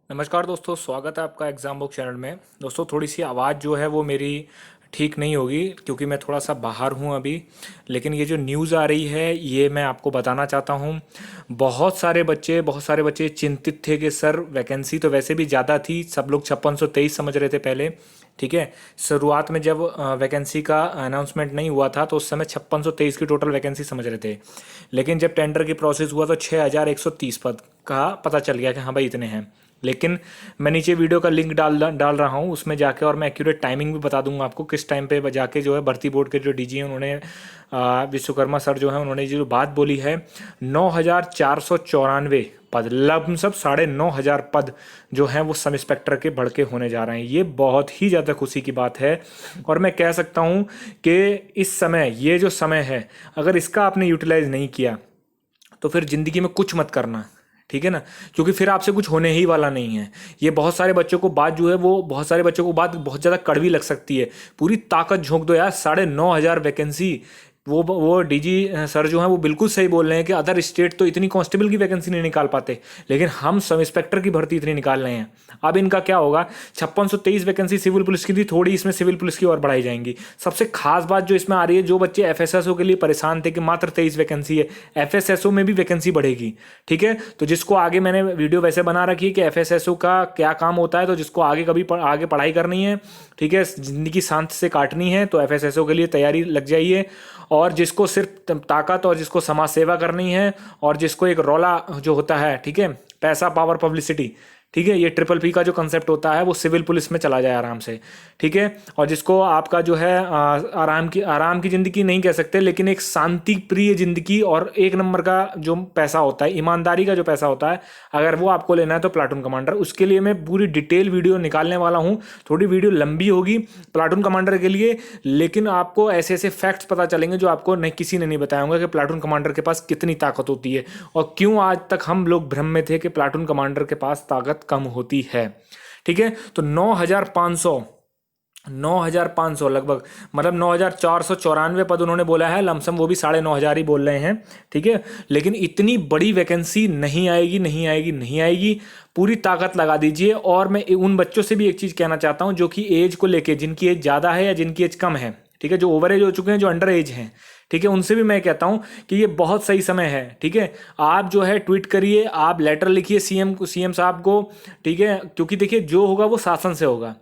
नमस्कार दोस्तों, स्वागत है आपका एग्ज़ाम बुक चैनल में। दोस्तों, थोड़ी सी आवाज़ जो है वो मेरी ठीक नहीं होगी क्योंकि मैं थोड़ा सा बाहर हूँ अभी। लेकिन ये जो न्यूज़ आ रही है ये मैं आपको बताना चाहता हूँ। बहुत सारे बच्चे चिंतित थे कि सर वैकेंसी तो वैसे भी ज़्यादा थी, सब लोग 5623 समझ रहे थे पहले। ठीक है। शुरुआत में जब वैकेंसी का अनाउंसमेंट नहीं हुआ था तो उस समय 5623 की टोटल वैकेंसी समझ रहे थे। लेकिन जब टेंडर की प्रोसेस हुआ तो 6130 पद का पता चल गया कि हाँ भाई इतने हैं। लेकिन मैं नीचे वीडियो का लिंक डाल डाल रहा हूँ, उसमें जाके और मैं एक्यूरेट टाइमिंग भी बता दूंगा आपको किस टाइम पे जाके जो है भर्ती बोर्ड के जो डीजी हैं उन्होंने विश्वकर्मा सर जो है उन्होंने जो बात बोली है। 9494 पद, लगभग 9500 पद जो हैं वो सब इंस्पेक्टर के बढ़ के होने जा रहे हैं। ये बहुत ही ज़्यादा खुशी की बात है। और मैं कह सकता हूँ कि इस समय ये जो समय है, अगर इसका आपने यूटिलाइज नहीं किया तो फिर ज़िंदगी में कुछ मत करना। ठीक है ना। क्योंकि फिर आपसे कुछ होने ही वाला नहीं है। ये बहुत सारे बच्चों को बात जो है वो बहुत सारे बच्चों को बात बहुत ज़्यादा कड़वी लग सकती है। पूरी ताकत झोंक दो यार, 9500 वैकेंसी। वो डीजी सर जो हैं वो बिल्कुल सही बोल रहे हैं कि अदर स्टेट तो इतनी कांस्टेबल की वैकेंसी नहीं निकाल पाते, लेकिन हम सब इंस्पेक्टर की भर्ती इतनी निकाल रहे हैं। अब इनका क्या होगा। 5623 वैकेंसी सिविल पुलिस की थी, थोड़ी इसमें सिविल पुलिस की और बढ़ाई जाएंगी। सबसे खास बात जो इसमें आ रही है, जो बच्चे एफएसएसओ के लिए परेशान थे कि मात्र 23 वैकेंसी है, एफएसएसओ में भी वैकेंसी बढ़ेगी। ठीक है। तो जिसको आगे मैंने वीडियो वैसे बना रखी है कि एफएसएसओ का क्या काम होता है, तो जिसको आगे कभी आगे पढ़ाई करनी है, ठीक है, जिंदगी शांत से काटनी है, तो एफएसएसओ के लिए तैयारी लग जाइए। और जिसको सिर्फ ताकत और जिसको समाज सेवा करनी है और जिसको एक रौला जो होता है, ठीक है, पैसा पावर पब्लिसिटी, ठीक है, ये ट्रिपल पी का जो कंसेप्ट होता है वो सिविल पुलिस में चला जाए आराम से। ठीक है। और जिसको आपका जो है आराम की ज़िंदगी नहीं कह सकते, लेकिन एक शांति प्रिय ज़िंदगी और एक नंबर का जो पैसा होता है, ईमानदारी का जो पैसा होता है, अगर वो आपको लेना है तो प्लाटून कमांडर। उसके लिए मैं पूरी डिटेल वीडियो निकालने वाला हूँ। थोड़ी वीडियो लंबी होगी प्लाटून कमांडर के लिए, लेकिन आपको ऐसे ऐसे फैक्ट्स पता चलेंगे जो आपको नहीं किसी ने नहीं बताया होगा कि प्लाटून कमांडर के पास कितनी ताकत होती है और क्यों आज तक हम लोग भ्रम में थे कि प्लाटून कमांडर के पास ताकत कम होती है। ठीक है। तो 9500 लगभग, मतलब 9494 पद उन्होंने बोला है लमसम, वो भी 9500 ही बोल रहे हैं। ठीक है। लेकिन इतनी बड़ी वैकेंसी नहीं आएगी, नहीं आएगी, नहीं आएगी। पूरी ताकत लगा दीजिए। और मैं उन बच्चों से भी एक चीज़ कहना चाहता हूं जो कि एज को लेके, जिनकी एज ज़्यादा है या जिनकी एज कम है, ठीक है, जो ओवर एज हो चुके हैं, जो अंडर एज हैं, ठीक है, उनसे भी मैं कहता हूं कि ये बहुत सही समय है। ठीक है। आप जो है ट्वीट करिए, आप लेटर लिखिए सीएम साहब को। ठीक है। क्योंकि देखिए जो होगा वो शासन से होगा।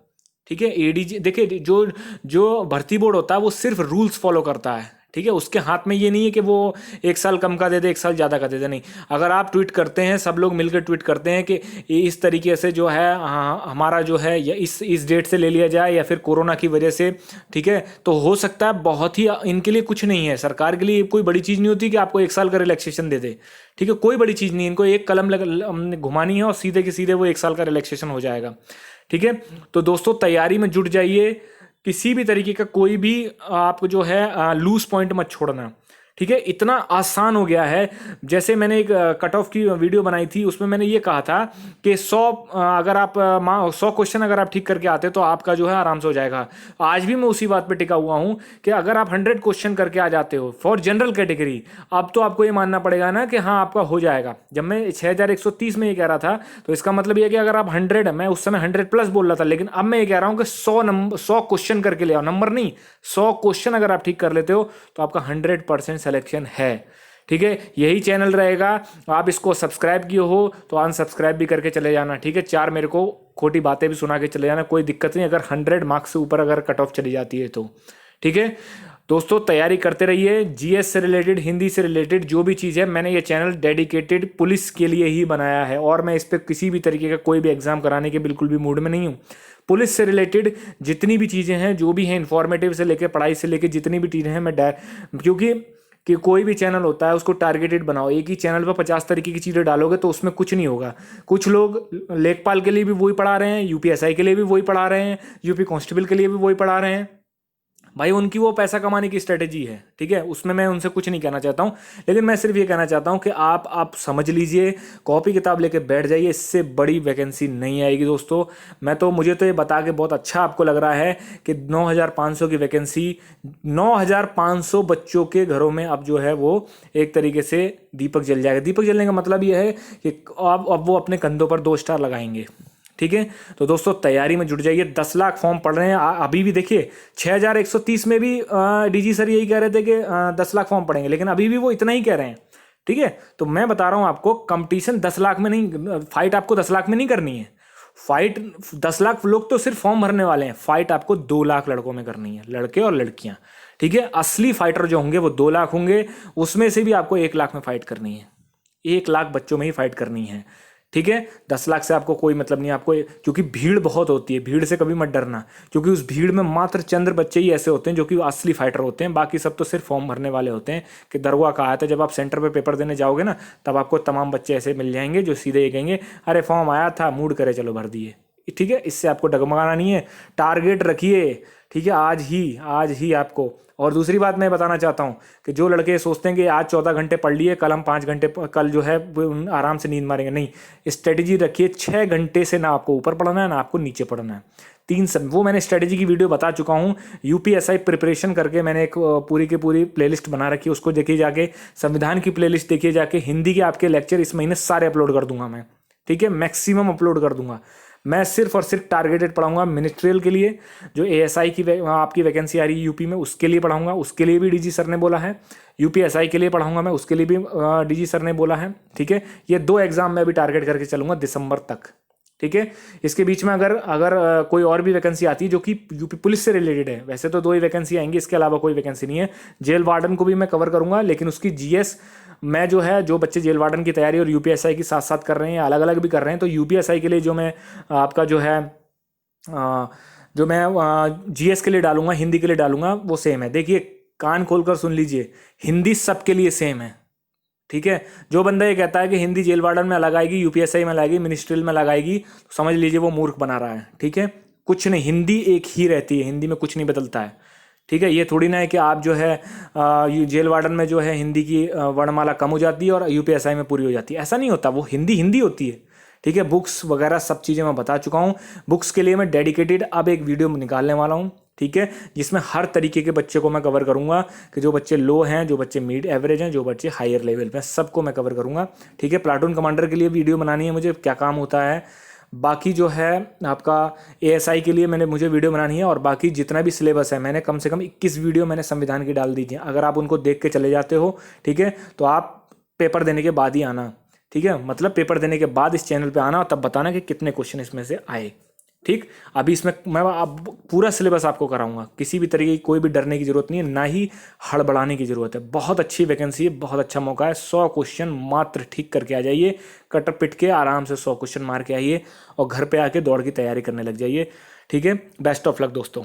ठीक है। एडीजी देखिए, जो जो भर्ती बोर्ड होता है वो सिर्फ रूल्स फॉलो करता है। ठीक है। उसके हाथ में ये नहीं है कि वो एक साल कम का दे दे, एक साल ज़्यादा का दे दे, नहीं। अगर आप ट्वीट करते हैं, सब लोग मिलकर ट्वीट करते हैं कि इस तरीके से जो है हमारा जो है या इस डेट से ले लिया जाए या फिर कोरोना की वजह से, ठीक है, तो हो सकता है बहुत ही, इनके लिए कुछ नहीं है, सरकार के लिए कोई बड़ी चीज़ नहीं होती कि आपको एक साल का रिलैक्सेशन दे दे। ठीक है। कोई बड़ी चीज़ नहीं, इनको एक कलम घुमानी है और सीधे के सीधे वो एक साल का रिलैक्सेशन हो जाएगा। ठीक है। तो दोस्तों तैयारी में जुट जाइए। किसी भी तरीके का कोई भी आप जो है लूज पॉइंट मत छोड़ना। ठीक है। इतना आसान हो गया है। जैसे मैंने एक कट ऑफ की वीडियो बनाई थी, उसमें मैंने ये कहा था कि 100 क्वेश्चन अगर आप ठीक करके आते तो आपका जो है आराम से हो जाएगा। आज भी मैं उसी बात पे टिका हुआ हूँ कि अगर आप 100 क्वेश्चन करके आ जाते हो फॉर जनरल कैटेगरी, अब तो आपको ये मानना पड़ेगा ना कि हाँ आपका हो जाएगा। जब मैं 6130 में ये कह रहा था तो इसका मतलब ये कि अगर आप 100, मैं उस समय 100 प्लस बोल रहा था, लेकिन अब मैं ये कह रहा हूँ कि 100 क्वेश्चन करके ले आओ, नंबर नहीं, 100 क्वेश्चन अगर आप ठीक कर लेते हो तो आपका 100% सिलेक्शन है। ठीक है। यही चैनल रहेगा। आप इसको सब्सक्राइब किए हो तो अनसब्सक्राइब भी करके चले जाना। ठीक है। 4 मेरे को खोटी बातें भी सुना के चले जाना, कोई दिक्कत नहीं, अगर 100 मार्क्स से ऊपर अगर कट ऑफ चली जाती है तो। ठीक है। दोस्तों तैयारी करते रहिए। जीएस से रिलेटेड, हिंदी से रिलेटेड जो भी चीज़ है, मैंने ये चैनल डेडिकेटेड पुलिस के लिए ही बनाया है और मैं इस पर किसी भी तरीके का कोई भी एग्जाम कराने के बिल्कुल भी मूड में नहीं हूँ। पुलिस से रिलेटेड जितनी भी चीज़ें हैं, जो भी हैं, इन्फॉर्मेटिव से लेकर पढ़ाई से लेकर जितनी भी चीज़ें हैं, मैं क्योंकि कोई भी चैनल होता है उसको टारगेटेड बनाओ। एक ही चैनल पर 50 तरीके की चीज़ें डालोगे तो उसमें कुछ नहीं होगा। कुछ लोग लेखपाल के लिए भी वही पढ़ा रहे हैं, यूपीएसआई के लिए भी वही पढ़ा रहे हैं, यूपी कांस्टेबल के लिए भी वही पढ़ा रहे हैं। भाई उनकी वो पैसा कमाने की स्ट्रेटेजी है। ठीक है। उसमें मैं उनसे कुछ नहीं कहना चाहता हूँ, लेकिन मैं सिर्फ ये कहना चाहता हूँ कि आप समझ लीजिए, कॉपी किताब लेके बैठ जाइए, इससे बड़ी वैकेंसी नहीं आएगी दोस्तों। मुझे तो ये बता के बहुत अच्छा आपको लग रहा है कि 9500 की वैकेंसी, 9500 बच्चों के घरों में अब जो है वो एक तरीके से दीपक जल जाएगा। दीपक जलने का मतलब ये है कि अब वो अपने कंधों पर 2 स्टार लगाएंगे। ठीक है। तो दोस्तों तैयारी में जुट जाइए, 10 लाख फॉर्म पड़ रहे हैं अभी भी। देखिए 6130 में भी डीजी सर यही कह रहे थे कि 10 लाख फॉर्म पड़ेंगे, लेकिन अभी भी वो इतना ही कह रहे हैं। ठीक है, तो मैं बता रहा हूं आपको, कंपटीशन 10 लाख में नहीं, फाइट आपको 10 लाख में नहीं करनी है। फाइट 10 लाख लोग तो सिर्फ फॉर्म भरने वाले हैं, फाइट आपको 2 लाख लड़कों में करनी है, लड़के और लड़कियां। ठीक है, असली फाइटर जो होंगे वो 2 लाख होंगे, उसमें से भी आपको 1 लाख में फाइट करनी है, 1 लाख बच्चों में ही फाइट करनी है। ठीक है, 10 लाख से आपको कोई मतलब नहीं आपको, क्योंकि भीड़ बहुत होती है, भीड़ से कभी मत डरना, क्योंकि उस भीड़ में मात्र चंद बच्चे ही ऐसे होते हैं जो कि असली फाइटर होते हैं, बाकी सब तो सिर्फ फॉर्म भरने वाले होते हैं। कि दरगाह कहा है, तो जब आप सेंटर पे पेपर देने जाओगे ना, तब आपको तमाम बच्चे ऐसे मिल जाएंगे जो सीधे ये कहेंगे अरे फॉर्म आया था, मूड करे चलो भर दिए। ठीक है, इससे आपको डगमगाना नहीं है, टारगेट रखिए। ठीक है, आज ही आपको। और दूसरी बात मैं बताना चाहता हूँ कि जो लड़के सोचते हैं कि आज 14 घंटे पढ़ लिए, कल हम 5 घंटे कल जो है आराम से नींद मारेंगे, नहीं, स्ट्रेटेजी रखिए। 6 घंटे से ना आपको ऊपर पढ़ना है ना आपको नीचे पढ़ना है, 3 सब वो मैंने स्ट्रेटेजी की वीडियो बता चुका हूँ। यूपीएसआई प्रिपरेशन करके मैंने एक पूरी की पूरी प्लेलिस्ट बना रखी है, उसको देखिए जाके। संविधान की प्लेलिस्ट देखिए जाके। हिंदी के आपके लेक्चर इस महीने सारे अपलोड कर दूंगा मैं। ठीक है, मैक्सिमम अपलोड कर दूंगा। मैं सिर्फ और सिर्फ टारगेटेड पढ़ाऊंगा मिनिस्ट्रियल के लिए, जो एएसआई की आपकी वैकेंसी आ रही है यूपी में, उसके लिए पढ़ाऊंगा, उसके लिए भी डीजी सर ने बोला है। यूपीएसआई के लिए पढ़ाऊंगा मैं, उसके लिए भी डीजी सर ने बोला है। ठीक है, ये 2 एग्जाम मैं अभी टारगेट करके चलूंगा दिसंबर तक। ठीक है, इसके बीच में अगर कोई और भी वैकेंसी आती है जो कि यूपी पुलिस से रिलेटेड है, वैसे तो 2 ही वैकेंसी आएंगी, इसके अलावा कोई वैकेंसी नहीं है। जेल वार्डन को भी मैं कवर करूंगा, लेकिन उसकी जीएस मैं जो है, जो बच्चे जेल वार्डन की तैयारी और यूपीएसआई की साथ साथ कर रहे हैं, अलग अलग भी कर रहे हैं, तो यूपीएसआई के लिए जो मैं आपका जो है जो मैं जीएस के लिए डालूंगा, हिंदी के लिए डालूंगा, वो सेम है। देखिए कान खोलकर सुन लीजिए, हिंदी सबके लिए सेम है। ठीक है, जो बंदा ये कहता है कि हिंदी जेल वार्डन में अलग आएगी, यूपीएसआई में लगाएगी, मिनिस्ट्रियल में लगाएगी, तो समझ लीजिए वो मूर्ख बना रहा है। ठीक है, कुछ नहीं, हिंदी एक ही रहती है, हिंदी में कुछ नहीं बदलता है। ठीक है, ये थोड़ी ना है कि आप जो है जेल वार्डन में जो है हिंदी की वर्णमाला कम हो जाती है और यूपीएसआई में पूरी हो जाती है, ऐसा नहीं होता। वो हिंदी हिंदी होती है। ठीक है, बुक्स वगैरह सब चीज़ें मैं बता चुका हूँ। बुक्स के लिए मैं डेडिकेटेड अब एक वीडियो निकालने वाला हूँ। ठीक है, जिसमें हर तरीके के बच्चे को मैं कवर करूंगा, कि जो बच्चे लो हैं, जो बच्चे मिड एवरेज हैं, जो बच्चे हायर लेवल पे, सबको मैं कवर करूंगा। ठीक है, प्लाटून कमांडर के लिए वीडियो बनानी है मुझे, क्या काम होता है। बाकी जो है आपका एएसआई के लिए मुझे वीडियो बनानी है, और बाकी जितना भी सिलेबस है मैंने कम से कम 21 वीडियो मैंने संविधान की डाल दी थी। अगर आप उनको देख के चले जाते हो, ठीक है, तो आप पेपर देने के बाद ही आना। ठीक है, मतलब पेपर देने के बाद इस चैनल पे आना और तब बताना कि कितने क्वेश्चन इसमें से आए। ठीक, अभी इसमें मैं अब पूरा सिलेबस आपको कराऊंगा, किसी भी तरीके की कोई भी डरने की जरूरत नहीं है, ना ही हड़बड़ाने की जरूरत है। बहुत अच्छी वैकेंसी है, बहुत अच्छा मौका है। 100 क्वेश्चन मात्र ठीक करके आ जाइए, कटर पिट के आराम से 100 क्वेश्चन मार के आइए और घर पे आके दौड़ की तैयारी करने लग जाइए। ठीक है, बेस्ट ऑफ लक दोस्तों।